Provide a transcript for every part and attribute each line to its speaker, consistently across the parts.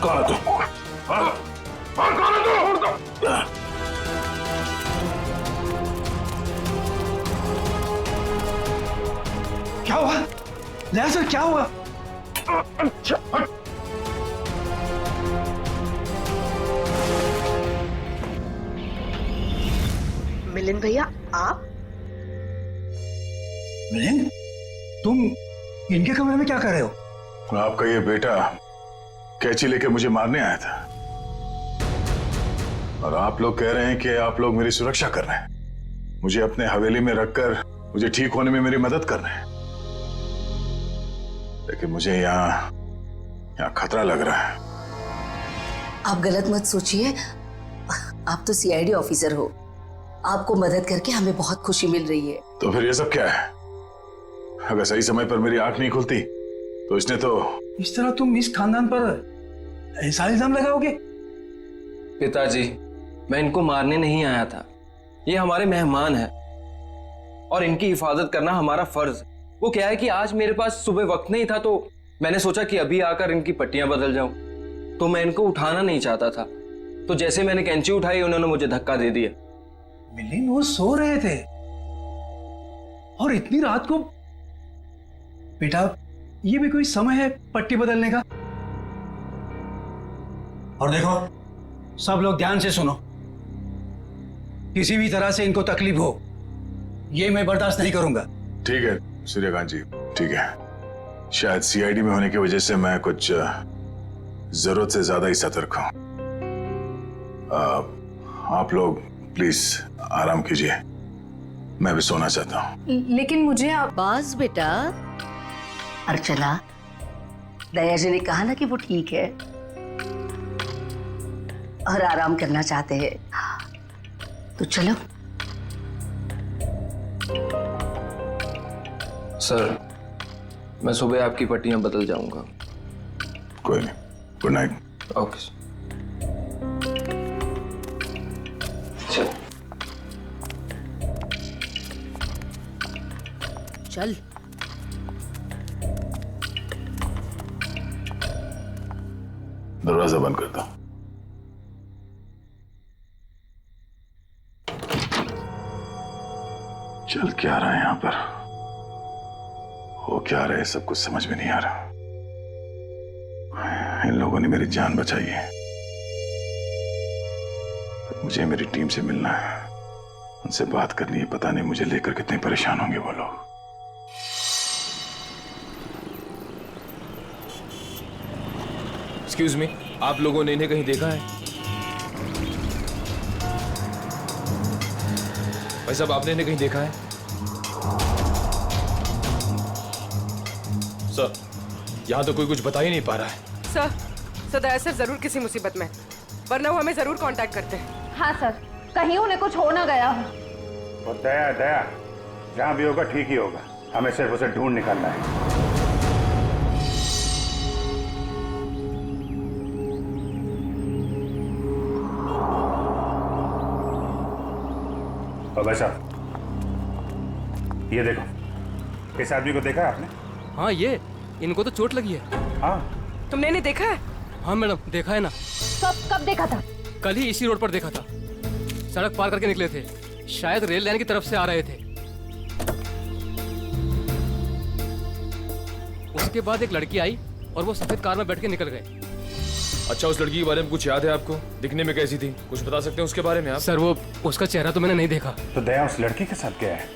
Speaker 1: कौन है तू? हाँ? कौन है तू?
Speaker 2: क्या हुआ लया सर, क्या हुआ?
Speaker 1: अच्छा
Speaker 3: मिलिंद भैया, आप?
Speaker 2: मिलिंद, तुम इनके कमरे में क्या कर रहे हो?
Speaker 1: आपका ये बेटा कैंची लेके मुझे मारने आया था और आप लोग कह रहे हैं कि आप लोग मेरी सुरक्षा कर रहे हैं, मुझे अपने हवेली में रखकर मुझे ठीक होने में मेरी मदद कर रहे हैं। लेकिन मुझे यहाँ खतरा लग रहा है।
Speaker 4: आप गलत मत सोचिए, आप तो सीआईडी ऑफिसर हो, आपको मदद करके हमें बहुत खुशी मिल रही है।
Speaker 1: तो फिर ये सब क्या है? अगर सही समय पर मेरी आंख नहीं खुलती तो इसने तो...
Speaker 2: इस तरह तुम इस खानदान पर ऐसा इल्जाम लगाओगे?
Speaker 5: पिताजी, मैं इनको मारने नहीं आया था, ये हमारे मेहमान हैं और इनकी हिफाजत करना हमारा फर्ज है। वो क्या है कि आज मेरे पास सुबह वक्त नहीं था तो मैंने सोचा कि अभी आकर इनकी पट्टियां बदल जाऊं, तो मैं इनको उठाना नहीं चाहता था, तो जैसे मैंने कैंची उठाई उन्होंने मुझे धक्का दे दिया।
Speaker 2: मिलिंद, वो सो रहे थे और इतनी रात को? बेटा, ये भी कोई समय है पट्टी बदलने का? और देखो, सब लोग ध्यान से सुनो, किसी भी तरह से इनको तकलीफ हो ये मैं बर्दाश्त नहीं करूंगा।
Speaker 1: ठीक है सूर्यकांत जी, ठीक है। शायद सीआईडी में होने की वजह से मैं कुछ जरूरत से ज्यादा ही सतर्क हूं। आप लोग प्लीज आराम कीजिए, मैं भी सोना चाहता हूं।
Speaker 6: लेकिन मुझे
Speaker 4: बाज बेटा, अर्चना, दया जी ने कहा ना कि वो ठीक है और आराम करना चाहते हैं, तो चलो।
Speaker 5: सर, मैं सुबह आपकी पट्टियां बदल जाऊंगा।
Speaker 1: कोई नहीं, गुड नाइट।
Speaker 5: Okay sir. चल
Speaker 4: चल।
Speaker 1: दरवाजा बंद करता हूं। चल क्या रहा है यहां पर, हो क्या रहा है, सब कुछ समझ में नहीं आ रहा। इन लोगों ने मेरी जान बचाई है, पर मुझे मेरी टीम से मिलना है, उनसे बात करनी है। पता नहीं मुझे लेकर कितने परेशान होंगे वो लोग।
Speaker 7: एक्सक्यूज मी, आप लोगों ने इन्हें कहीं देखा है? भाई साहब, आपने इन्हें कहीं देखा है? सर, यहां तो कोई कुछ बता ही नहीं पा रहा है।
Speaker 8: सर दया सर जरूर किसी मुसीबत में, वरना वो हमें जरूर कांटेक्ट करते हैं।
Speaker 6: हाँ सर, कहीं उन्हें कुछ हो ना गया।
Speaker 9: और दया जहां भी होगा ठीक ही होगा, हमें सिर्फ उसे ढूंढ निकालना है। और भाई साहब, ये देखो, इस आदमी को देखा है आपने?
Speaker 10: हाँ, ये इनको तो चोट लगी है।
Speaker 9: हाँ,
Speaker 8: तुमने इन्हें देखा है?
Speaker 10: हाँ मैडम, देखा है ना।
Speaker 6: कब देखा था?
Speaker 10: कल ही इसी रोड पर देखा था, सड़क पार करके निकले थे, शायद रेल लाइन की तरफ से आ रहे थे। उसके बाद एक लड़की आई और वो सफेद कार में बैठ के निकल गए।
Speaker 7: अच्छा, उस लड़की के बारे में कुछ याद है आपको? दिखने में कैसी थी, कुछ बता सकते हैं उसके बारे में आप?
Speaker 10: सर, वो उसका चेहरा तो मैंने नहीं देखा।
Speaker 9: तो दया उस लड़की के साथ गया है?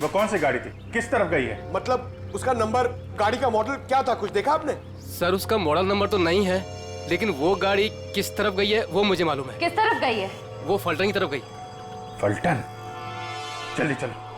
Speaker 9: वो कौन सी गाड़ी थी, किस तरफ गई है?
Speaker 11: मतलब उसका नंबर, गाड़ी का मॉडल क्या था, कुछ देखा आपने?
Speaker 10: सर, उसका मॉडल नंबर तो नहीं है, लेकिन वो गाड़ी किस तरफ गई है वो मुझे मालूम है।
Speaker 6: किस तरफ गई है?
Speaker 10: वो फलटन की तरफ गई।
Speaker 9: फलटन? चलिए चलो।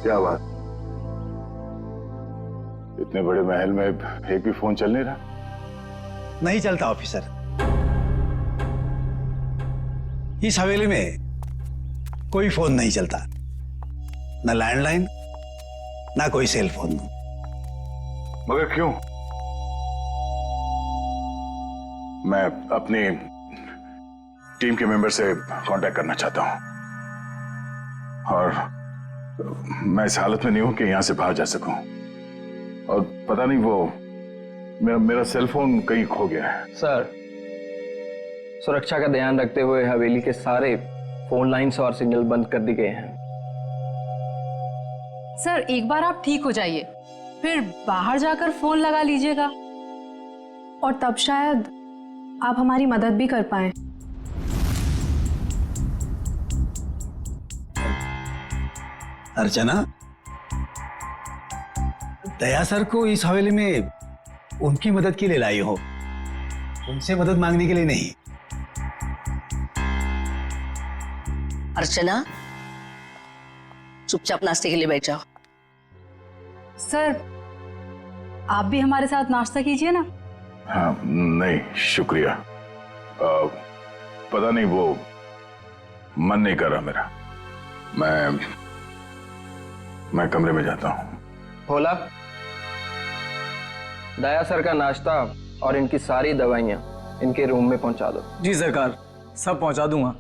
Speaker 1: क्या बात? इतने बड़े महल में एक भी फोन चल नहीं रहा?
Speaker 2: नहीं चलता ऑफिसर। इस हवेली में कोई फोन नहीं चलता, ना लैंडलाइन ना कोई सेल फोन।
Speaker 1: मगर क्यों? मैं अपनी टीम के मेंबर से कांटेक्ट करना चाहता हूं और मैं इस हालत में नहीं हूं कि यहां से बाहर जा सकूं। और पता नहीं वो मेरा सेल फोन कहीं खो गया है।
Speaker 5: सर, सुरक्षा का ध्यान रखते हुए हवेली के सारे फोन लाइन्स और सिग्नल बंद कर दिए गए हैं।
Speaker 6: सर एक बार आप ठीक हो जाइए, फिर बाहर जाकर फोन लगा लीजिएगा और तब शायद आप हमारी मदद भी कर पाए।
Speaker 2: अर्चना, दया सर को इस हवेली में उनकी मदद के लिए लाई हो, उनसे मदद मांगने के लिए नहीं।
Speaker 4: अर्चना, चुपचाप नाश्ते के लिए बैठ जाओ।
Speaker 6: सर आप भी हमारे साथ नाश्ता कीजिए ना।
Speaker 1: हाँ, नहीं शुक्रिया। पता नहीं वो मन नहीं कर रहा मेरा। मैं कमरे में जाता हूँ।
Speaker 5: भोला, दया सर का नाश्ता और इनकी सारी दवाइयाँ इनके रूम में पहुंचा दो।
Speaker 10: जी सरकार, सब पहुंचा दूंगा।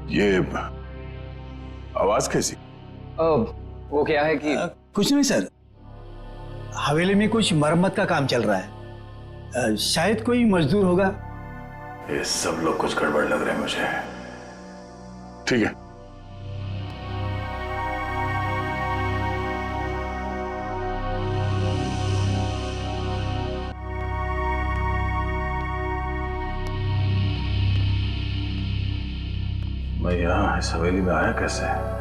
Speaker 1: ये आवाज कैसी?
Speaker 5: वो क्या है कि
Speaker 2: कुछ नहीं सर, हवेली में कुछ मरम्मत का काम चल रहा है, शायद कोई मजदूर होगा।
Speaker 1: ये सब लोग कुछ गड़बड़ लग रहे हैं मुझे। ठीक है, मैं यहाँ इस हवेली में आया कैसे?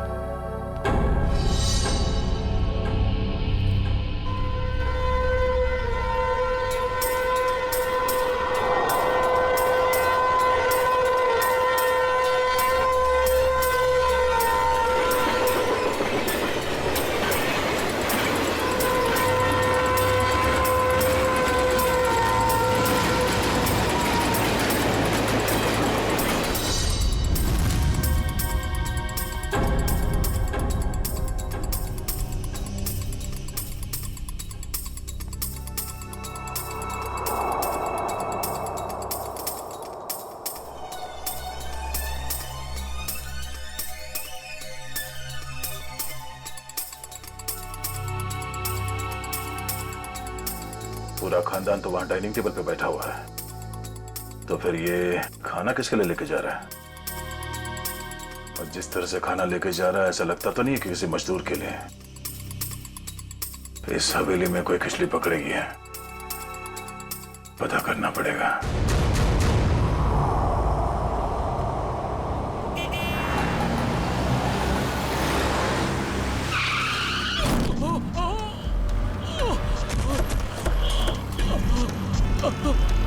Speaker 1: पूरा खानदान तो वहां डाइनिंग टेबल पे बैठा हुआ है, तो फिर ये खाना किसके लिए लेके जा रहा है? और जिस तरह से खाना लेके जा रहा है ऐसा लगता तो नहीं है कि किसी मजदूर के लिए। इस हवेली में कोई खिचड़ी पकड़ेगी है, पता करना पड़ेगा।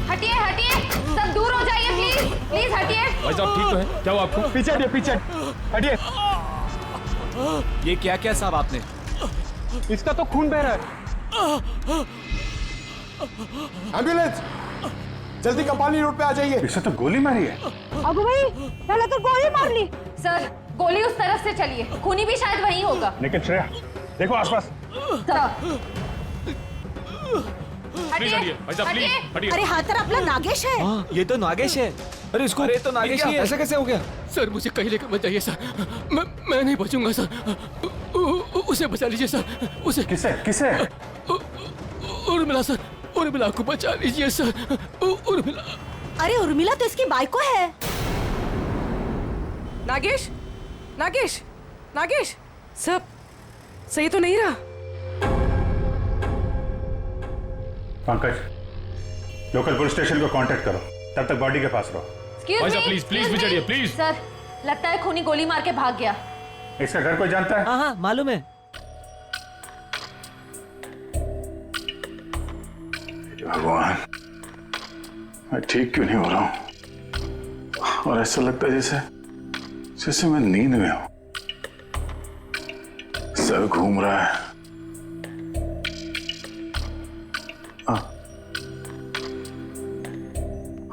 Speaker 6: हटिए हटिए, सब दूर हो जाइए प्लीज, प्लीज हटिए।
Speaker 7: भाई साहब ठीक तो है? क्या हुआ आपको?
Speaker 11: पीछे हटिए, पीछे हटिए।
Speaker 10: ये क्या क्या साहब आपने?
Speaker 11: इसका तो खून बह रहा है। एम्बुलेंस, जल्दी कंपानी रोड पे आ जाइए।
Speaker 9: इसे तो गोली मारी है।
Speaker 6: अबू भाई, पहले तो गोली मार ली। सर गोली उस तरफ से चली है, खूनी भी शायद वहीं होगा।
Speaker 9: लेकिन श्रेया देखो आसपास।
Speaker 7: प्लीज हटिए भाई साहब, प्लीज हटिए।
Speaker 6: अरे हाँ, तेरा अपना नागेश है।
Speaker 10: ये तो नागेश है। अरे इसको, अरे तो नागेश ही है। ऐसा कैसे हो गया?
Speaker 7: सर मुझे कहीं लेकर मत जाइए सर, मैं नहीं बचूंगा सर। उसे बचा लीजिए सर, उसे।
Speaker 9: किसे किसे?
Speaker 7: उर्मिला सर, उर्मिला को बचा लीजिए सर, उर्मिला।
Speaker 6: अरे उर्मिला तो इसकी बाइको है।
Speaker 8: नागेश, नागेश, नागेश, सब सही तो नहीं रहा।
Speaker 9: पंकज, लोकल पुलिस स्टेशन को कांटेक्ट करो, तब तक बॉडी के पास रहो।
Speaker 7: भाई साहब प्लीज प्लीज भी चढ़िए प्लीज।
Speaker 6: सर लगता है खूनी गोली मार के भाग गया।
Speaker 9: इसका घर कोई जानता है?
Speaker 10: हाँ हाँ मालूम है।
Speaker 1: भगवान, मैं ठीक क्यों नहीं हो रहा हूं? और ऐसा लगता है जैसे जैसे मैं नींद में हूं। सर घूम रहा है।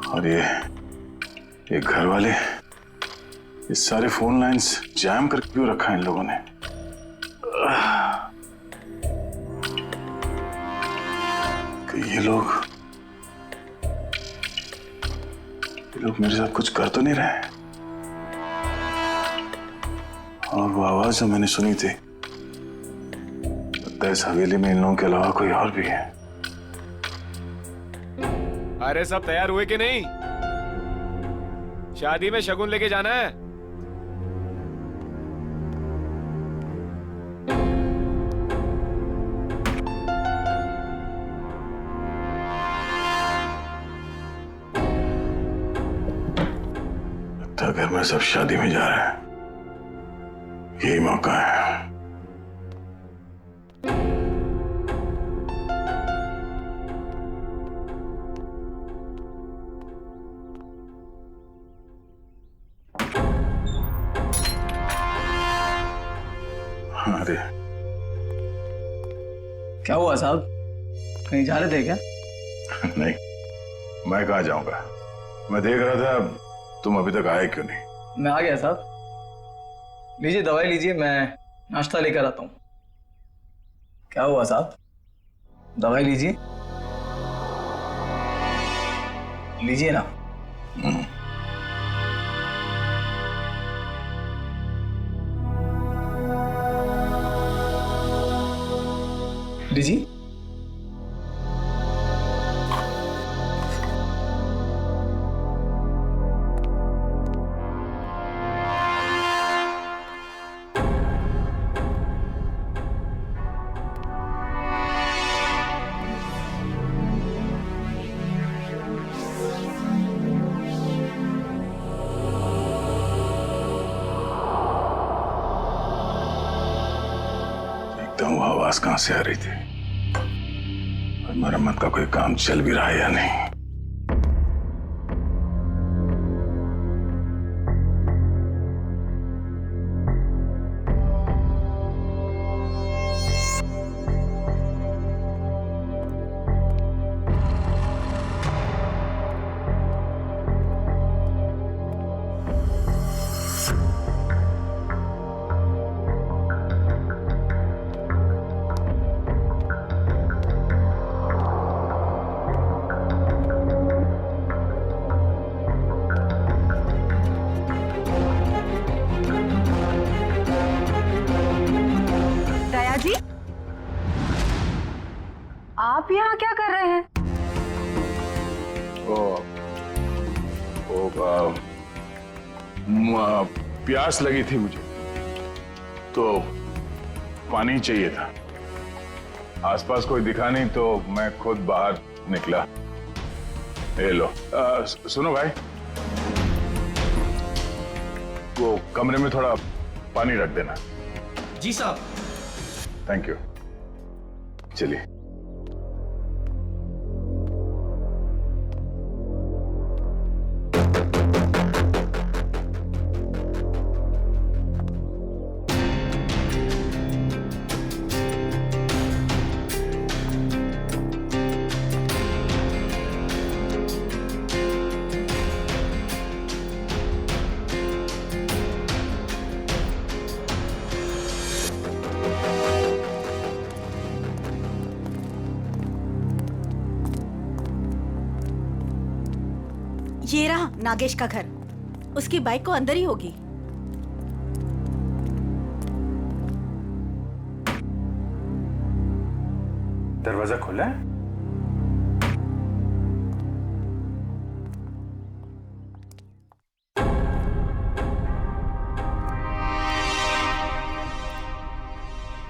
Speaker 1: और ये घर वाले, ये सारे फोन लाइंस जैम करके क्यों रखा है इन लोगों ने? ये लोग मेरे साथ कुछ कर तो नहीं रहे? और वो आवाज जो मैंने सुनी थी, लगता है इस हवेली में इन लोगों के अलावा कोई और भी है।
Speaker 10: अरे सब तैयार हुए कि नहीं? शादी में शगुन लेके जाना है।
Speaker 1: लगता है घर में सब शादी में जा रहे हैं, यही मौका है। अरे
Speaker 2: क्या हुआ साहब, कहीं जा रहे थे क्या?
Speaker 1: नहीं, मैं कहाँ जाऊंगा। मैं देख रहा था तुम अभी तक आए क्यों नहीं।
Speaker 2: मैं आ गया साहब। लीजिए दवाई लीजिए, मैं नाश्ता लेकर आता हूँ। क्या हुआ साहब, दवाई लीजिए, लीजिए ना। लीजिए।
Speaker 1: वो आवाज कहां से आ रही थी और मरम्मत का कोई काम चल भी रहा है या नहीं।
Speaker 6: आप यहाँ क्या कर रहे हैं?
Speaker 1: प्यास लगी थी मुझे तो पानी चाहिए था। आसपास कोई दिखा नहीं तो मैं खुद बाहर निकला। ये लो। सुनो भाई, वो कमरे में थोड़ा पानी रख देना।
Speaker 10: जी साहब।
Speaker 1: Thank you. चलिए।
Speaker 12: ये रहा नागेश का घर। उसकी बाइक को अंदर ही होगी।
Speaker 9: दरवाजा खुला है?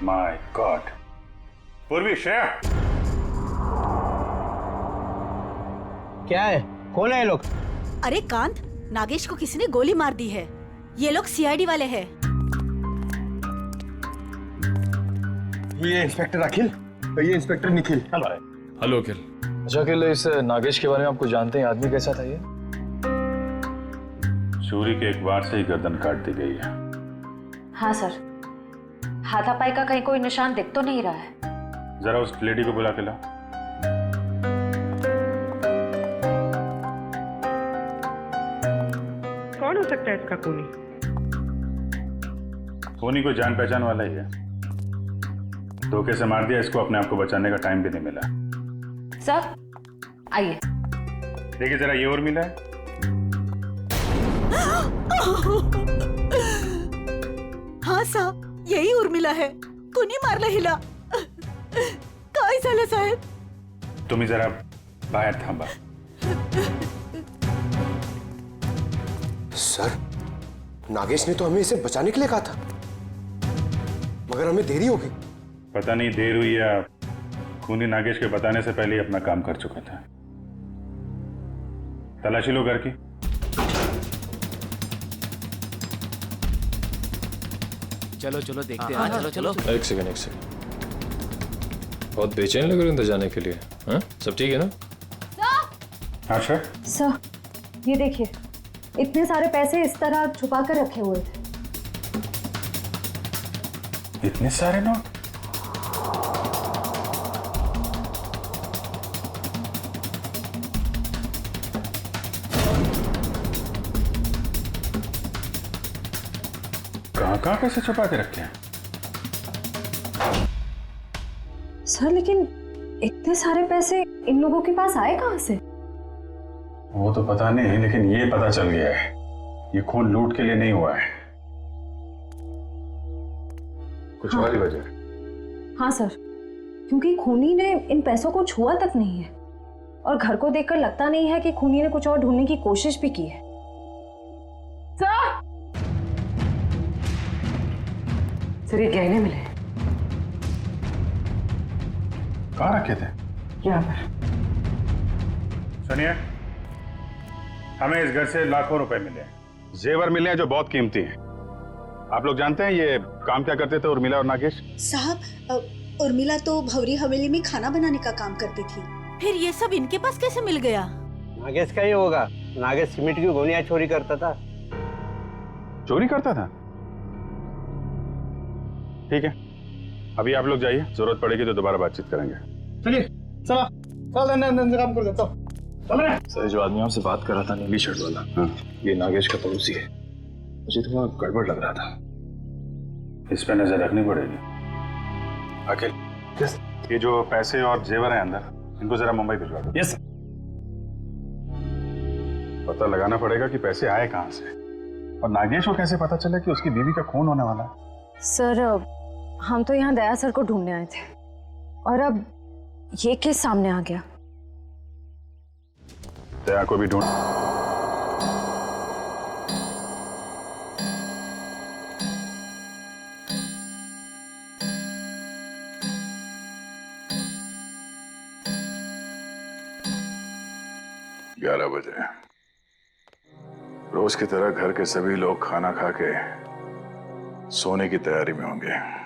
Speaker 9: My God. पूर्वी, श्रेया,
Speaker 2: क्या है? कौन है ये लोग?
Speaker 12: अरे कांत, नागेश को किसी ने गोली मार दी है। ये लोग सीआईडी वाले हैं।
Speaker 11: ये इंस्पेक्टर अखिल, ये इंस्पेक्टर निखिल।
Speaker 7: हेलो अखिल।
Speaker 5: अच्छा अकेले इस नागेश के बारे में आपको जानते हैं, आदमी कैसा था ये?
Speaker 9: चोरी के एक बार से ही गर्दन काट दी गई है।
Speaker 4: हाँ सर, हाथापाई का कहीं कोई निशान दिख तो नहीं रहा है।
Speaker 9: जरा उस लेडी को बुला के लाओ।
Speaker 8: कौन हो सकता है इसका खूनी?
Speaker 9: खूनी को जान पहचान वाला ही है। धोखे से मार दिया इसको, अपने आप को बचाने का टाइम भी नहीं मिला।
Speaker 4: सर आइए।
Speaker 9: देखिए जरा ये और मिला है।
Speaker 12: हाँ साहब, यही उर्मिला है, कुणी मारला हिला। काय झालं साहेब?
Speaker 9: तुम्ही जरा बाहेर थांबा।
Speaker 11: सर, नागेश ने तो हमें इसे बचाने के लिए कहा था, मगर हमें देरी हो गई।
Speaker 9: पता नहीं देर हुई या खूनी नागेश के बताने से पहले ही अपना काम कर चुका था। तलाशी लो घर की।
Speaker 10: चलो चलो देखते हैं। चलो चलो।
Speaker 5: एक सेकंड। बहुत बेचैन लग रहे हैं जाने के लिए। हाँ सब ठीक है ना?
Speaker 9: हाँ सर।
Speaker 6: सर ये देखिए, इतने सारे पैसे इस तरह छुपा कर रखे हुए थे।
Speaker 9: इतने सारे नोट? कहाँ पैसे छुपा के रखे हैं?
Speaker 6: सर लेकिन इतने सारे पैसे इन लोगों के पास आए कहाँ से?
Speaker 9: वो तो पता नहीं, लेकिन ये पता चल गया है ये खून लूट के लिए नहीं हुआ है, कुछ और ही वजह है।
Speaker 6: हाँ सर, क्योंकि खूनी ने इन पैसों को छुआ तक नहीं है और घर को देखकर लगता नहीं है कि खूनी ने कुछ और ढूंढने की कोशिश भी की है।
Speaker 4: सर ये गहने मिले।
Speaker 9: कहाँ रखे थे?
Speaker 4: यहाँ पर।
Speaker 9: सुनिए, हमें इस घर से लाखों रुपए मिले हैं, जेवर मिले हैं जो बहुत कीमती हैं। आप लोग जानते हैं ये काम क्या करते थे उर्मिला और नागेश?
Speaker 12: साहब, उर्मिला तो भवरी हवेली में खाना बनाने का काम करती थी, फिर ये सब इनके पास कैसे मिल गया?
Speaker 13: नागेश का ही होगा। नागेश सीमेंट की गोलियां चोरी करता था।
Speaker 9: चोरी करता था? ठीक है, अभी आप लोग जाइए, जरूरत पड़ेगी तो दोबारा बातचीत करेंगे।
Speaker 11: चलिए चला, चल काम कर देता हूँ।
Speaker 5: सर जो आदमी आपसे बात कर रहा था नीली शर्ट वाला, ये नागेश का पड़ोसी है। मुझे थोड़ा गड़बड़ लग रहा था।
Speaker 9: इस पे नजर रखनी पड़ेगी। अखिल, ये जो पैसे और जेवर हैं अंदर, इनको जरा मुंबई भिजवा दो।
Speaker 2: Yes sir.
Speaker 9: पता लगाना पड़ेगा कि पैसे आए कहाँ से, और नागेश को कैसे पता चला कि उसकी बीवी का खून होने वाला है।
Speaker 6: सर हम तो यहाँ दया सर को ढूंढने आए थे और अब ये केस सामने आ गया।
Speaker 9: दया को भी ढूंढ। ग्यारह बजे रोज की तरह घर के सभी लोग खाना खा के सोने की तैयारी में होंगे।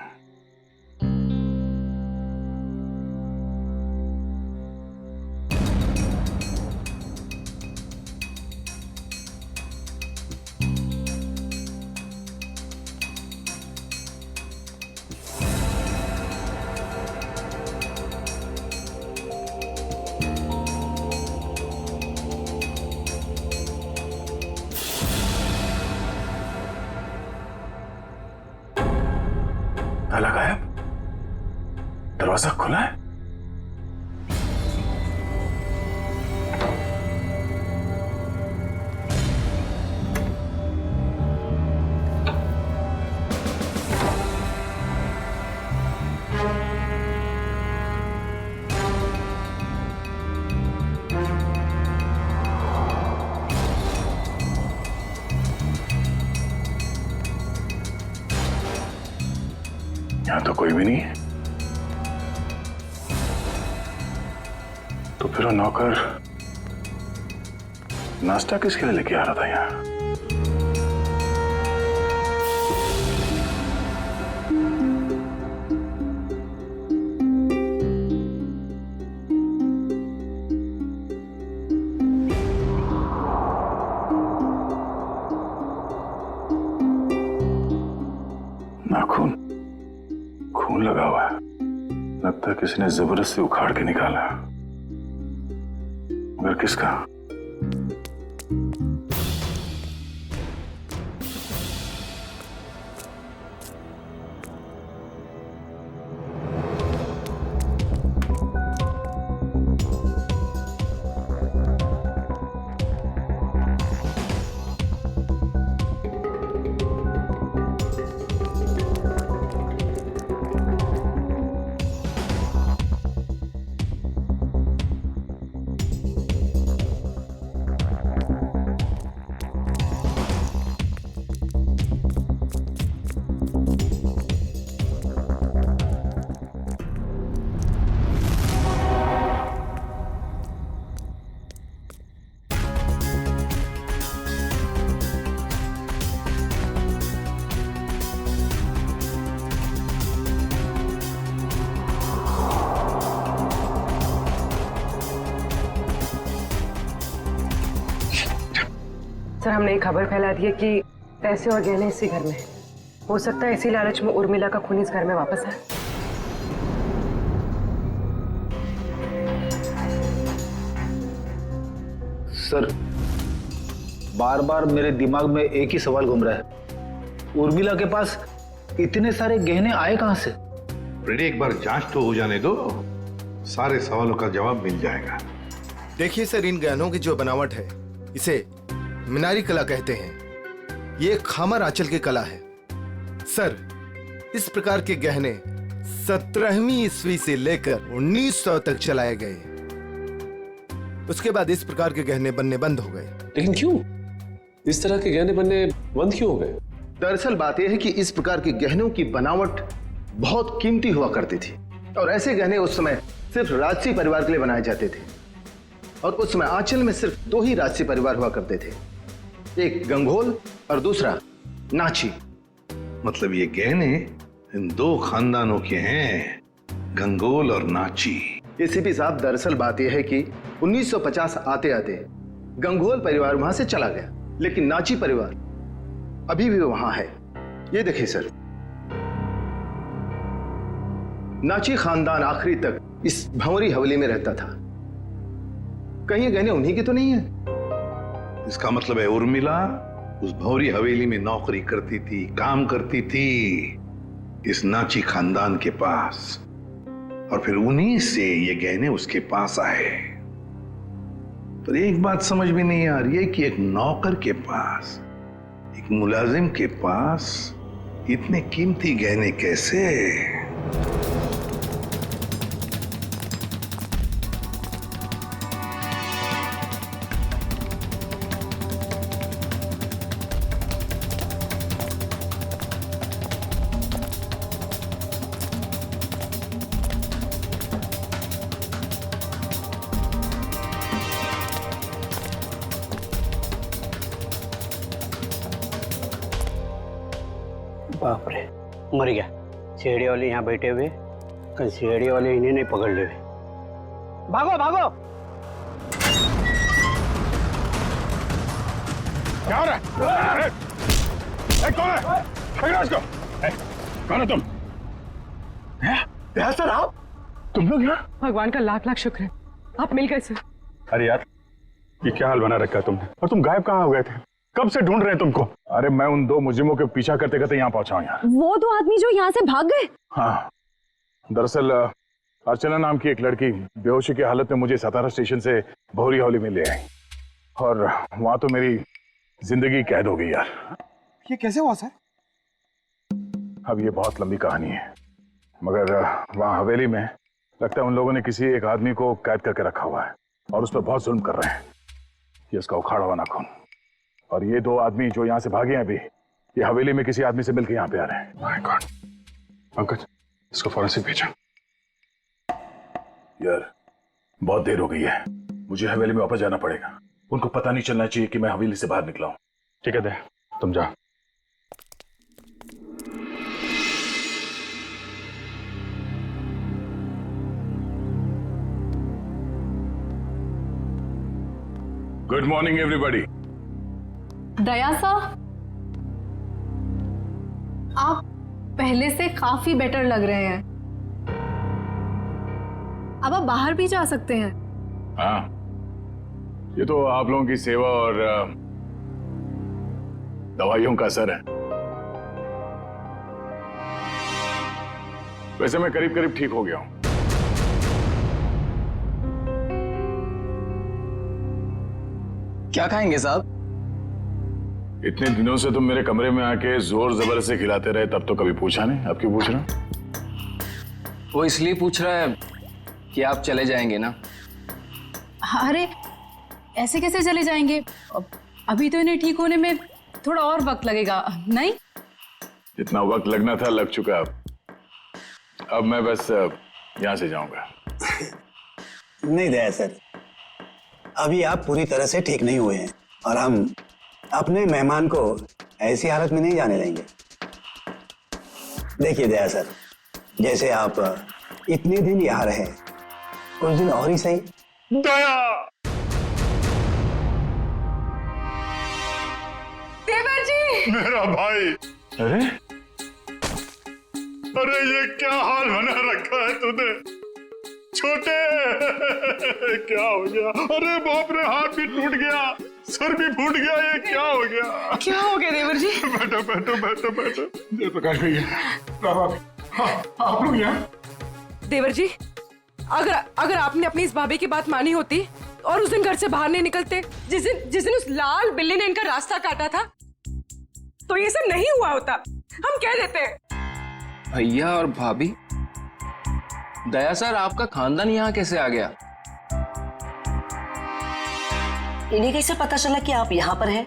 Speaker 9: ताला गायब, दरवाजा खुला है। यहां तो कोई भी नहीं है, तो फिर वो नौकर नाश्ता किसके लिए लेके आ रहा था यहाँ?
Speaker 1: किसी ने जबरदस्ती उखाड़ के निकाला, मगर किसका?
Speaker 8: सर, हमने एक खबर फैला दी है कि पैसे और गहने इसी घर में हैं। हो सकता है इसी लालच में उर्मिला का खून इस घर में वापस आए।
Speaker 14: सर, बार बार मेरे दिमाग में एक ही सवाल घूम रहा है, उर्मिला के पास इतने सारे गहने आए कहां से?
Speaker 15: फ्रेडी, एक बार जांच तो हो जाने दो, सारे सवालों का जवाब मिल जाएगा।
Speaker 16: देखिए सर, इन गहनों की जो बनावट है इसे मीनारी कला कहते हैं। ये खामर आंचल की कला है। सर, इस प्रकार के गहने 17वीं ईस्वी से लेकर 1900 तक चलाए गए। उसके बाद इस प्रकार के गहने बनने बंद हो गए।
Speaker 17: लेकिन क्यों? इस तरह के गहने बनने बंद क्यों हो गए?
Speaker 16: दरअसल बात यह है कि इस प्रकार के गहनों की बनावट बहुत कीमती हुआ करती थी और ऐसे गहने उस समय सिर्फ राजसी परिवार के लिए बनाए जाते थे। और उस समय आंचल में सिर्फ 2 ही राजसी परिवार हुआ करते थे, एक गंगोल और दूसरा नाची।
Speaker 15: मतलब ये गहने इन 2 खानदानों के हैं, गंगोल और नाची।
Speaker 16: एसीपी साहब, दरअसल बात यह है कि 1950 आते आते गंगोल परिवार वहां से चला गया, लेकिन नाची परिवार अभी भी वहां है। ये देखिए सर, नाची खानदान आखिरी तक इस भंवरी हवेली में रहता था। कहीं ये गहने उन्हीं के तो नहीं है?
Speaker 15: इसका मतलब है उर्मिला उस भंवरी हवेली में नौकरी करती थी, काम करती थी इस नाची खानदान के पास, और फिर उन्हीं से ये गहने उसके पास आए। पर एक बात समझ में नहीं आ रही है कि एक नौकर के पास, एक मुलाजिम के पास इतने कीमती गहने कैसे?
Speaker 13: बाप रे, मर गया। सीढ़ी वाले यहाँ बैठे हुए, कहीं सीढ़ी वाले इन्हें नहीं पकड़ ले। भागो भागो!
Speaker 9: क्या हो रहा है? कौन है? पकड़ो इसको! कौन है तुम? सर, आप? तुम लोग यहाँ?
Speaker 8: भगवान का लाख लाख शुक्र है, आप मिल गए सर।
Speaker 9: अरे यार, ये क्या हाल बना रखा है तुमने? और तुम गायब कहाँ हो गए थे? कब से ढूंढ रहे हैं तुमको? अरे मैं उन 2 मुजरिमों के पीछा करते करते यहाँ पहुंचा हूँ यार।
Speaker 6: वो 2 आदमी जो यहाँ से भाग गए?
Speaker 9: हाँ, दरअसल अर्चना नाम की एक लड़की बेहोशी की हालत में मुझे सतारा स्टेशन से भंवरी हवेली में ले आई, और वहां तो मेरी जिंदगी कैद हो गई यार।
Speaker 11: ये कैसे हुआ सर?
Speaker 9: अब ये बहुत लंबी कहानी है, मगर वहां हवेली में लगता है उन लोगों ने किसी एक आदमी को कैद करके रखा हुआ है और उस पर बहुत जुल्म कर रहे हैं। ये उसका उखाड़ा हुआ नाखून। और ये 2 आदमी जो यहाँ से भागे हैं अभी, ये हवेली में किसी आदमी से मिलकर यहाँ पे आ रहे हैं। My God! पंकज, इसको फॉरेंसिक भेजा। यार, बहुत देर हो गई है, मुझे हवेली में वापस जाना पड़ेगा। उनको पता नहीं चलना चाहिए कि मैं हवेली से बाहर निकला हूँ। ठीक है दे, तुम जाओ। Good morning everybody.
Speaker 6: दया साहब, आप पहले से काफी बेटर लग रहे हैं। अब आप बाहर भी जा सकते हैं।
Speaker 9: हाँ, ये तो आप लोगों की सेवा और दवाइयों का असर है। वैसे मैं करीब करीब ठीक हो गया हूं।
Speaker 5: क्या खाएंगे साहब?
Speaker 9: इतने दिनों से तुम मेरे कमरे में आके जोर जबर से खिलाते रहे, तब तो कभी पूछा नहीं। अब क्यों पूछ रहे हो?
Speaker 5: वो इसलिए पूछ रहा है कि आप चले जाएंगे ना।
Speaker 6: अरे ऐसे कैसे चले जाएंगे? अभी तो इन्हें ठीक होने में थोड़ा और वक्त लगेगा, नहीं?
Speaker 9: जितना वक्त लगना था लग चुका। अब मैं बस यहां से जाऊंगा।
Speaker 13: नहीं दया सर, अभी आप पूरी तरह से ठीक नहीं हुए हैं और हम अपने मेहमान को ऐसी हालत में नहीं जाने देंगे। देखिए दया सर, जैसे आप इतने दिन यहाँ रहे, कुछ दिन और ही सही।
Speaker 9: दया!
Speaker 8: देवर जी!
Speaker 9: मेरा भाई! अरे अरे ये क्या हाल बना रखा है तूने? छोटे क्या हो गया? अरे बाप रे, हाथ भी टूट गया, सर भी फूट गया, ये क्या हो गया?
Speaker 8: क्या हो गया देवर जी?
Speaker 9: बैठो बैठो बैठो बैठो। जयप्रकाश भैया, आप लोग यहाँ?
Speaker 8: देवर जी, अगर आपने अपनी इस भाभी की बात मानी होती और उस दिन घर से बाहर नहीं निकलते, जिस दिन उस लाल बिल्ली ने इनका रास्ता काटा था, तो ये सब नहीं हुआ होता। हम कह देते हैं।
Speaker 5: भैया और भाभी, दया सर आपका खानदान यहाँ कैसे आ गया?
Speaker 4: इन्हें कैसे पता चला कि आप यहाँ पर हैं?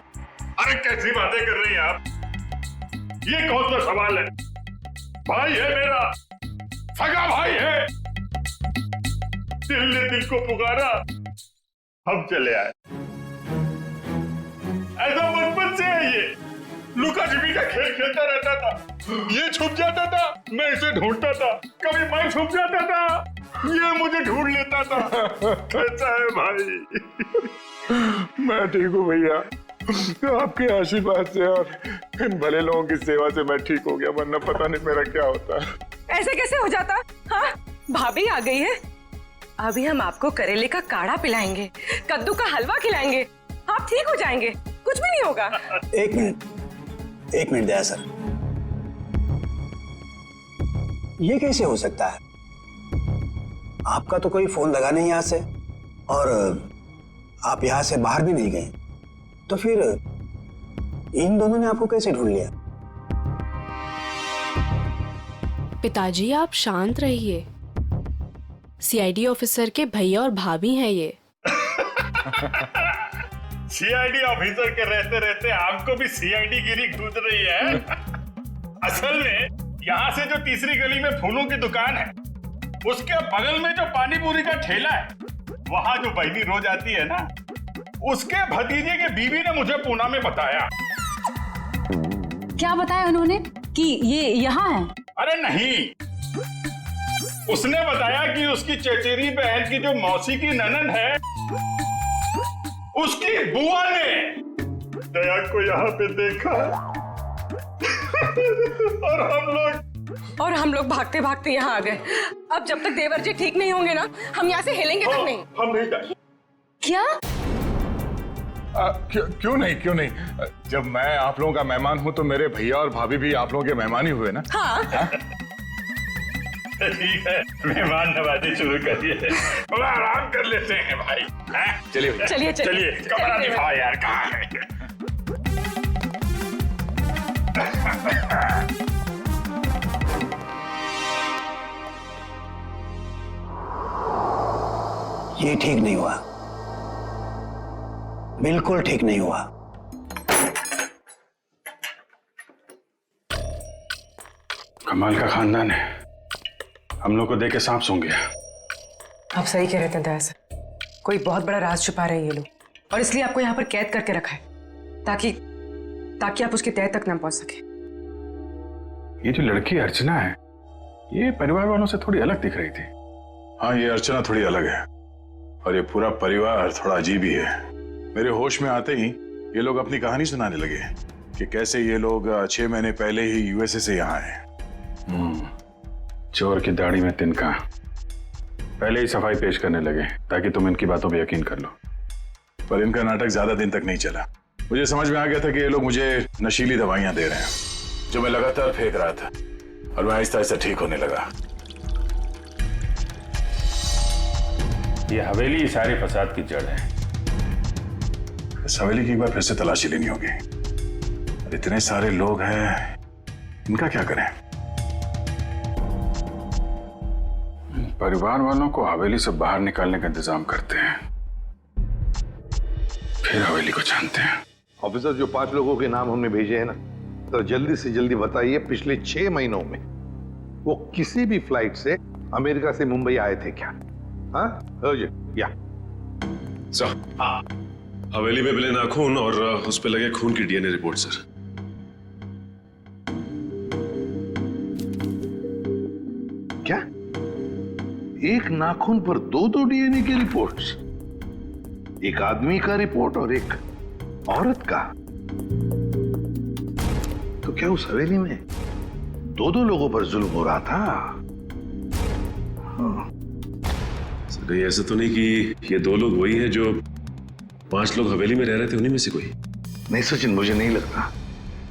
Speaker 9: अरे कैसी बातें कर रही हैं आप? ये कौन सा सवाल है? भाई है मेरा, सगा भाई है। दिल ने दिल को पुकारा, हम चले आए। ऐसा बचपन से है ये। लुका छिपी का खेल खेलता रहता था। ये छुप जाता था, मैं इसे ढूंढता था। कभी मैं छुप जाता था, ये मुझे ढूंढ लेता था। कैसा है भाई? मैं ठीक हूँ भैया, आपके आशीर्वाद से और इन भले लोगों की सेवा से मैं ठीक हो गया, वरना पता नहीं मेरा क्या होता।
Speaker 8: ऐसे कैसे हो जाता? हाँ, भाभी आ गई है। अभी हम आपको करेले का काढ़ा पिलाएंगे, कद्दू का हलवा खिलाएंगे, आप ठीक हो जाएंगे, कुछ भी नहीं होगा।
Speaker 13: एक मिनट दया सर, ये कैसे हो सकता है? आपका तो कोई फोन लगा नहीं यहाँ से और आप यहाँ से बाहर भी नहीं गए, तो फिर इन दोनों ने आपको कैसे ढूंढ लिया?
Speaker 18: पिताजी आप शांत रहिए, सीआईडी ऑफिसर के भैया और भाभी हैं ये।
Speaker 9: सीआईडी ऑफिसर के रहते रहते आपको भी सीआईडी गिरी घुस रही है। असल में यहाँ से जो तीसरी गली में फूलों की दुकान है, उसके बगल में जो पानी पूरी का ठेला है, वहाँ जो बहनी रोज आती है ना, उसके भतीजे के बीवी ने मुझे पूना में बताया।
Speaker 6: क्या बताया उन्होंने कि ये यहाँ है?
Speaker 9: अरे नहीं, उसने बताया कि उसकी चचेरी बहन की जो मौसी की ननद है, उसकी बुआ ने दया को यहाँ पे देखा।
Speaker 8: और हम लोग भागते भागते यहाँ आ गए। अब जब तक देवर जी ठीक नहीं होंगे ना, हम यहाँ से हिलेंगे तक नहीं।
Speaker 9: हम नहीं जाएंगे।
Speaker 6: क्या?
Speaker 9: क्यों नहीं? जब मैं आप लोगों का मेहमान हूँ तो मेरे भैया और भाभी भी आप लोगों के मेहमान ही हुए ना।
Speaker 8: हाँ।
Speaker 9: ठीक है, मेहमान नवाजी शुरू करिए। थोड़ा आराम कर लेते हैं भाई। चलिए
Speaker 8: चलिए
Speaker 9: कमरा दिखाओ यार, कहाँ है?
Speaker 13: ये ठीक नहीं हुआ, बिल्कुल ठीक नहीं हुआ।
Speaker 9: कमाल का खानदान है, हम लोग को देख के सांप सूंघ गया।
Speaker 8: आप सही कह रहे थे दया सर, कोई बहुत बड़ा राज छुपा रहे हैं ये लोग, और इसलिए आपको यहाँ पर कैद करके रखा है ताकि आप उसकी तह तक न पहुंच सके।
Speaker 9: ये जो लड़की अर्चना है, ये परिवार वालों से थोड़ी अलग दिख रही थी। हाँ, ये अर्चना थोड़ी अलग है और ये पूरा परिवार थोड़ा अजीब ही है। मेरे होश में आते ही ये लोग अपनी कहानी सुनाने लगे कि कैसे ये लोग 6 महीने पहले ही यूएसए से यहाँ आए। चोर की दाढ़ी में तिनका, पहले ही सफाई पेश करने लगे ताकि तुम इनकी बातों पे यकीन कर लो। पर इनका नाटक ज्यादा दिन तक नहीं चला। मुझे समझ में आ गया था कि ये लोग मुझे नशीली दवाइयां दे रहे हैं जो मैं लगातार फेंक रहा था, और मैं आहिस्ता आहिस्ता ठीक होने लगा। ये हवेली सारे फसाद की जड़ है। इस हवेली की एक बार फिर से तलाशी लेनी होगी। और इतने सारे लोग हैं, इनका क्या करें? परिवार वालों को हवेली से बाहर निकालने का इंतजाम करते हैं, फिर हवेली को जानते हैं।
Speaker 15: ऑफिसर, जो 5 लोगों के नाम हमने भेजे हैं ना, तो जल्दी से जल्दी बताइए पिछले 6 महीनों में वो किसी भी फ्लाइट से अमेरिका से मुंबई आए थे क्या? हाँ या
Speaker 17: सर, हवेली में मिले नाखून और उस पे लगे खून की डीएनए रिपोर्ट सर।
Speaker 15: क्या? एक नाखून पर 2-2 डीएनए की रिपोर्ट्स? एक आदमी का रिपोर्ट और एक औरत का? तो क्या उस हवेली में 2-2 लोगों पर जुल्म हो रहा था?
Speaker 17: सर, ये ऐसा तो नहीं कि ये 2 लोग वही हैं जो 5 लोग हवेली में रह रहे थे, उन्हीं में से कोई?
Speaker 15: नहीं सचिन, मुझे नहीं लगता,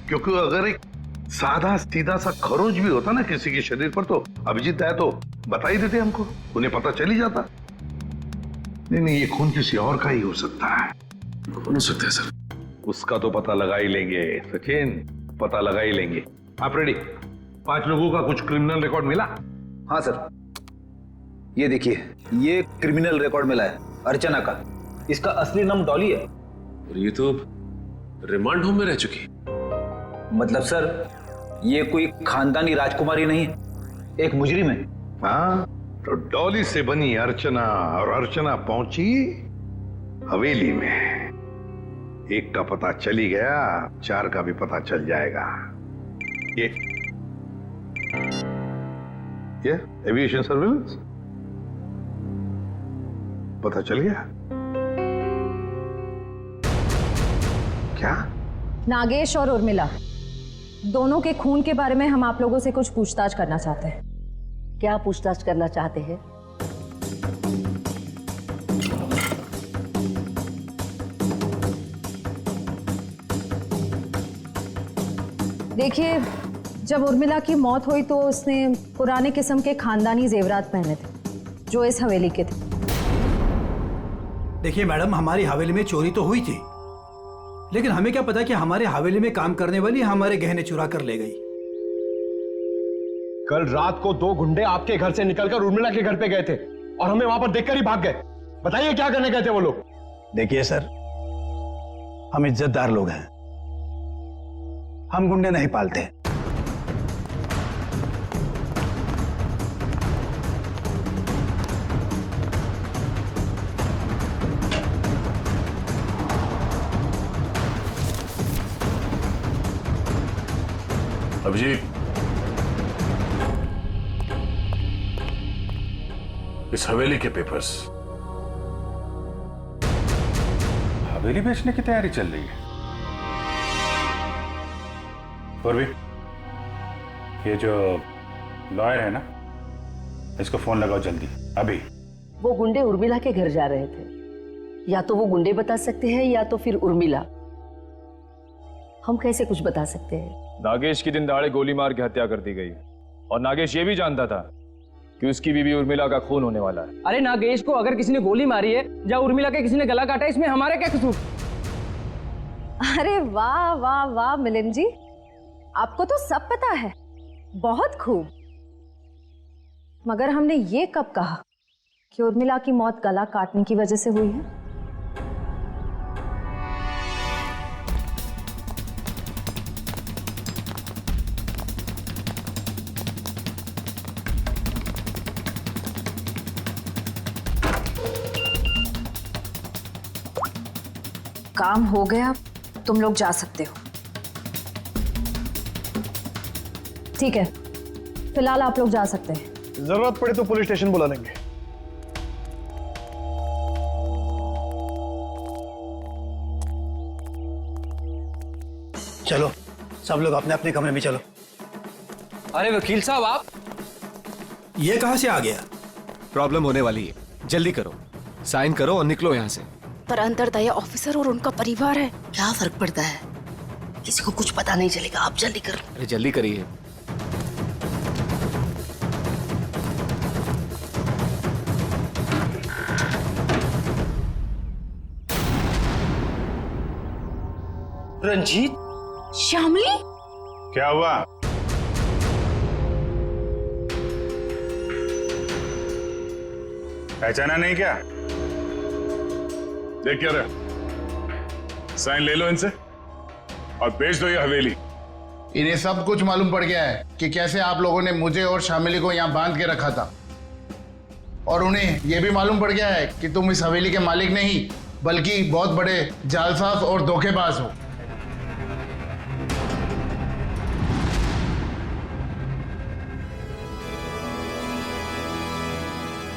Speaker 15: क्योंकि अगर एक सादा सीधा सा खरोच भी होता ना किसी के शरीर पर, तो अभिजीत आया तो बता ही देते हमको, उन्हें पता चल ही जाता। नहीं, ये खून किसी और का ही हो सकता है।
Speaker 17: कौन हो सकता है सर?
Speaker 15: उसका तो पता लगा ही लेंगे सचिन, पता लगा ही लेंगे। आप रेडी? 5 लोगों का कुछ क्रिमिनल रिकॉर्ड मिला?
Speaker 14: हाँ सर, ये देखिए, ये क्रिमिनल रिकॉर्ड मिला है अर्चना का। इसका असली नाम डॉली है।
Speaker 17: और ये तो रिमांड होम में रह चुकी।
Speaker 14: मतलब सर, ये कोई खानदानी राजकुमारी नहीं है, एक मुजरिम है।
Speaker 15: हाँ, तो डॉली से बनी अर्चना, और अर्चना पहुंची हवेली में। एक का पता चल ही गया, 4 का भी पता चल जाएगा। ये एविएशन सर्विलेंस पता चल गया क्या?
Speaker 19: नागेश और उर्मिला दोनों के खून के बारे में हम आप लोगों से कुछ पूछताछ करना चाहते हैं।
Speaker 4: क्या पूछताछ करना चाहते हैं?
Speaker 19: देखिए, जब उर्मिला की मौत हुई तो उसने पुराने किस्म के खानदानी जेवरात पहने थे जो इस हवेली के थे।
Speaker 2: देखिए मैडम, हमारी हवेली में चोरी तो हुई थी, लेकिन हमें क्या पता कि हमारे हवेली में काम करने वाली हमारे गहने चुरा कर ले गई।
Speaker 16: कल रात को 2 गुंडे आपके घर से निकलकर उर्मिला के घर पे गए थे और हमें वहां पर देखकर ही भाग गए। बताइए क्या करने गए थे वो लोग?
Speaker 13: देखिए सर, हम इज्जतदार लोग हैं, हम गुंडे नहीं पालते।
Speaker 1: अभिजीत, इस हवेली के पेपर्स।
Speaker 9: हवेली बेचने की तैयारी चल रही है। पूर्वी, ये जो लॉयर है ना, इसको फोन लगाओ जल्दी, अभी।
Speaker 4: वो गुंडे उर्मिला के घर जा रहे थे। या तो वो गुंडे बता सकते हैं या तो फिर उर्मिला। हम कैसे कुछ बता सकते हैं?
Speaker 5: नागेश की दिन दहाड़े गोली मार के हत्या कर दी गई, और नागेश ये भी जानता था कि उसकी बीवी उर्मिला का खून होने वाला है।
Speaker 10: अरे नागेश को अगर किसी ने गोली मारी है या उर्मिला के किसी ने गला काटा, इसमें हमारा क्या कसूर?
Speaker 19: अरे वाह वाह वाह मिलिंद जी, आपको तो सब पता है, बहुत खूब। मगर हमने ये कब कहा कि उर्मिला की मौत गला काटने की वजह से हुई है? काम हो गया, तुम लोग जा सकते हो। ठीक है, फिलहाल आप लोग जा सकते हैं।
Speaker 16: जरूरत पड़े तो पुलिस स्टेशन बुला लेंगे।
Speaker 13: चलो सब लोग अपने अपने कमरे में चलो।
Speaker 5: अरे वकील साहब, आप
Speaker 2: ये कहां से आ गया?
Speaker 10: प्रॉब्लम होने वाली है, जल्दी करो, साइन करो और निकलो यहाँ से।
Speaker 18: पर अंतरदया ऑफिसर और उनका परिवार है।
Speaker 4: क्या फर्क पड़ता है, किसी को कुछ पता नहीं चलेगा। आप जल्दी करो।
Speaker 10: अरे जल्दी करिए।
Speaker 5: रंजीत,
Speaker 18: श्यामली,
Speaker 9: क्या हुआ? पहचाना नहीं क्या? देख क्या रहा, साइन ले लो इनसे और बेच दो ये हवेली।
Speaker 20: इन्हें सब कुछ मालूम पड़ गया है कि कैसे आप लोगों ने मुझे और शामिली को यहाँ बांध के रखा था, और उन्हें यह भी मालूम पड़ गया है कि तुम इस हवेली के मालिक नहीं बल्कि बहुत बड़े जालसाज और धोखेबाज हो।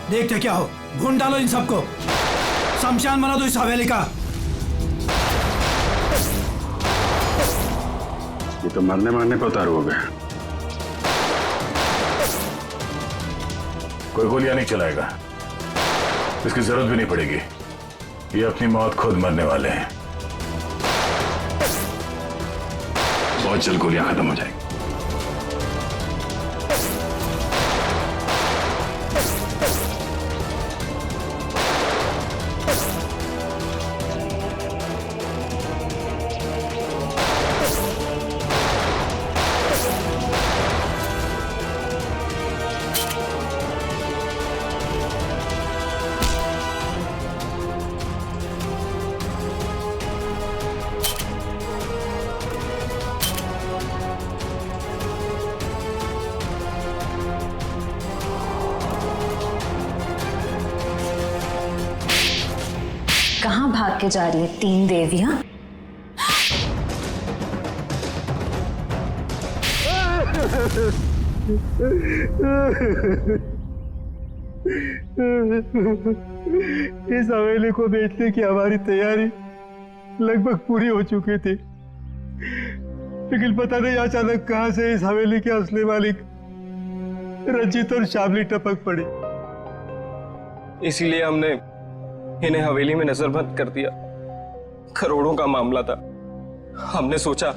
Speaker 13: देखते क्या हो, भून डालो इन सबको, शमशान बना दो इस हवेली का।
Speaker 9: ये तो मरने मारने पर उतारू हो गया। कोई गोलियां नहीं चलाएगा, इसकी जरूरत भी नहीं पड़ेगी। ये अपनी मौत खुद मरने वाले हैं। बहुत जल्द गोलियां खत्म हो जाएगी।
Speaker 19: कहाँ भाग के जा रही है तीन देवियां?
Speaker 2: इस हवेली को बेचने की हमारी तैयारी लगभग पूरी हो चुकी थी, लेकिन पता नहीं अचानक कहां से इस हवेली के असली मालिक रंजीत और शामली टपक पड़ी।
Speaker 5: इसीलिए हमने इन्हें हवेली में नजरबंद कर दिया। करोड़ों का मामला था। हमने सोचा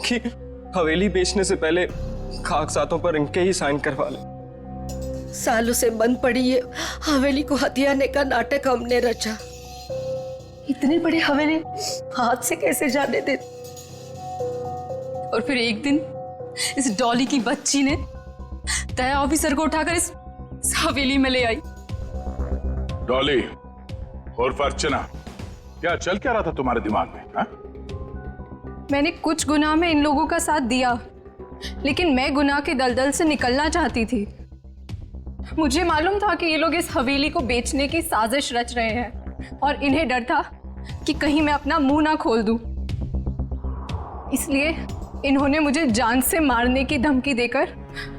Speaker 5: कि हवेली बेचने से पहले कागजातों पर इनके ही साइन करवा ले।
Speaker 4: सालों से बंद पड़ी ये हवेली को हथियाने का नाटक हमने रचा। इतनी बड़ी हवेली हाथ से कैसे जाने दे।
Speaker 6: और फिर एक दिन इस डॉली की बच्ची ने दया ऑफिसर को उठाकर इस हवेली में ले आई।
Speaker 9: डॉली और अर्चना, क्या चल क्या रहा था तुम्हारे दिमाग में? हा?
Speaker 6: मैंने कुछ गुनाह में इन लोगों का साथ दिया, लेकिन मैं गुनाह के दलदल से निकलना चाहती थी। मुझे मालूम था कि ये लोग इस हवेली को बेचने की साजिश रच रहे हैं और इन्हें डर था कि कहीं मैं अपना मुंह ना खोल दूं। इसलिए इन्होंने मुझे जान से मारने की धमकी देकर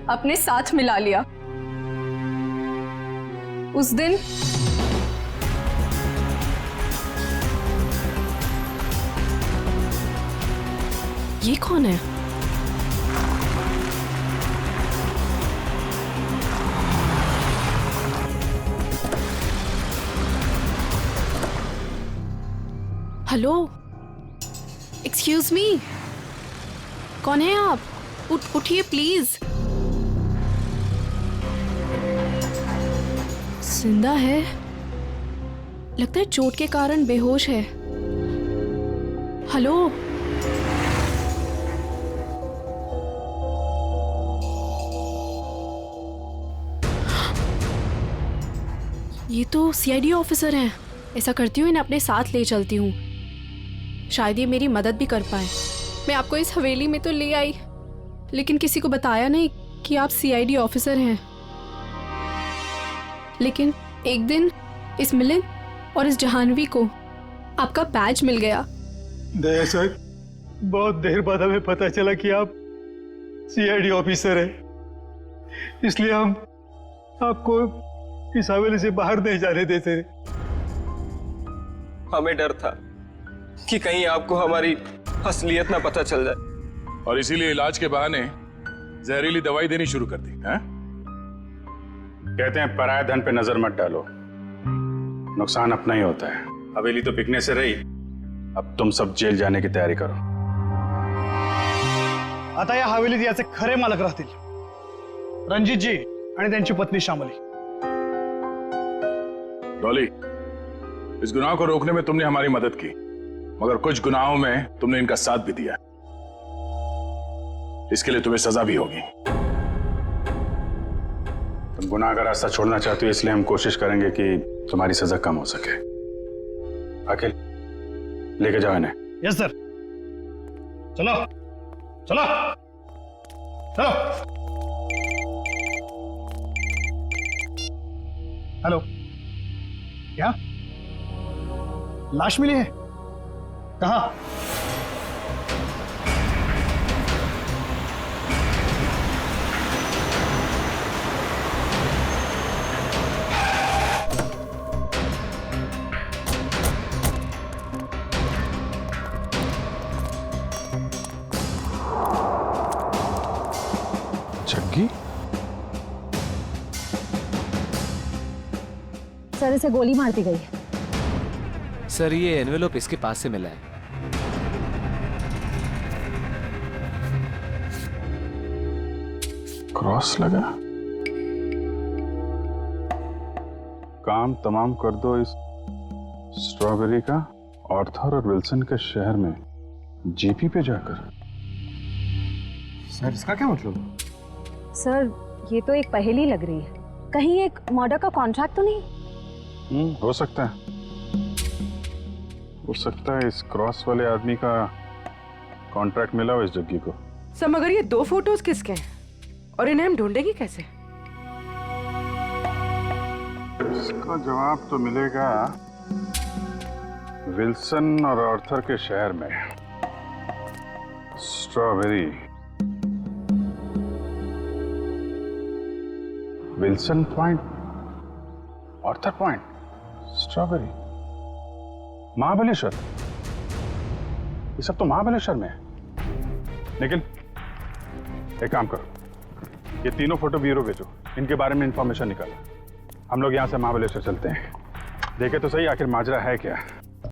Speaker 6: अपने साथ मिला लिया। उस दिन
Speaker 18: ये कौन है? हेलो, एक्सक्यूज मी, कौन है आप? उठिए प्लीज। जिंदा है, लगता है चोट के कारण बेहोश है। हेलो, ये तो सीआईडी ऑफिसर हैं। ऐसा करती हूँ, इन्हें अपने साथ ले चलती हूँ, शायद ये मेरी मदद भी कर पाए। मैं आपको इस हवेली में तो ले आई, लेकिन किसी को बताया नहीं कि आप सीआईडी ऑफिसर हैं। लेकिन एक दिन इस मिलिंद और इस जहानवी को आपका बैज मिल गया।
Speaker 2: दया सर, बहुत देर बाद हमें पता चला कि आप सीआईडी ऑफिसर हैं, इसलिए हम आपको इस हवेली से बाहर नहीं जाने देते।
Speaker 5: हमें डर था कि कहीं आपको हमारी असलियत ना पता चल जाए,
Speaker 9: और इसीलिए इलाज के बहाने जहरीली दवाई देनी शुरू कर दी। कहते हैं पराया धन पे नजर मत डालो, नुकसान अपना ही होता है। हवेली तो बिकने से रही, अब तुम सब जेल जाने की तैयारी करो।
Speaker 21: आता या हवेलीत याचे खरे मालक राहतील रणजितजी आणि त्यांची पत्नी श्यामली।
Speaker 9: डॉली, इस गुनाह को रोकने में तुमने हमारी मदद की, मगर कुछ गुनाहों में तुमने इनका साथ भी दिया, इसके लिए तुम्हें सजा भी होगी। तुम गुनाह का रास्ता छोड़ना चाहते हो, इसलिए हम कोशिश करेंगे कि तुम्हारी सजा कम हो सके। अखिल, लेके जाओ इन्हें।
Speaker 21: Yes sir. चलो चलो चलो। हेलो, क्या लाश मिली है? कहाँ?
Speaker 9: जग्गी?
Speaker 19: सर इसे गोली मार दी गई है।
Speaker 10: सर ये एनवेलोप इसके पास से मिला है।
Speaker 9: क्रॉस लगा। काम तमाम कर दो इस स्ट्रॉबेरी का ऑर्थर और विल्सन के शहर में जीपी पे जाकर।
Speaker 21: सर इसका क्या मतलब?
Speaker 19: सर ये तो एक पहेली लग रही है, कहीं एक मर्डर का कॉन्ट्रैक्ट तो नहीं?
Speaker 9: हो सकता है, हो सकता है इस क्रॉस वाले आदमी का कॉन्ट्रैक्ट मिला हो इस जग्गी को।
Speaker 8: सर मगर ये 2 फोटोज किसके हैं और इन्हें हम ढूंढेंगे कैसे?
Speaker 9: इसका जवाब तो मिलेगा विल्सन और आर्थर के शहर में। Strawberry, Wilson point, Arthur point, strawberry, Mahabaleshwar. ये सब तो महाबलेश्वर में है। लेकिन एक काम करो, ये तीनों फोटो ब्यूरो भेजो, इनके बारे में इंफॉर्मेशन निकालो। हम लोग यहाँ से महाबलेश्वर चलते हैं, देखे तो सही आखिर माजरा है क्या।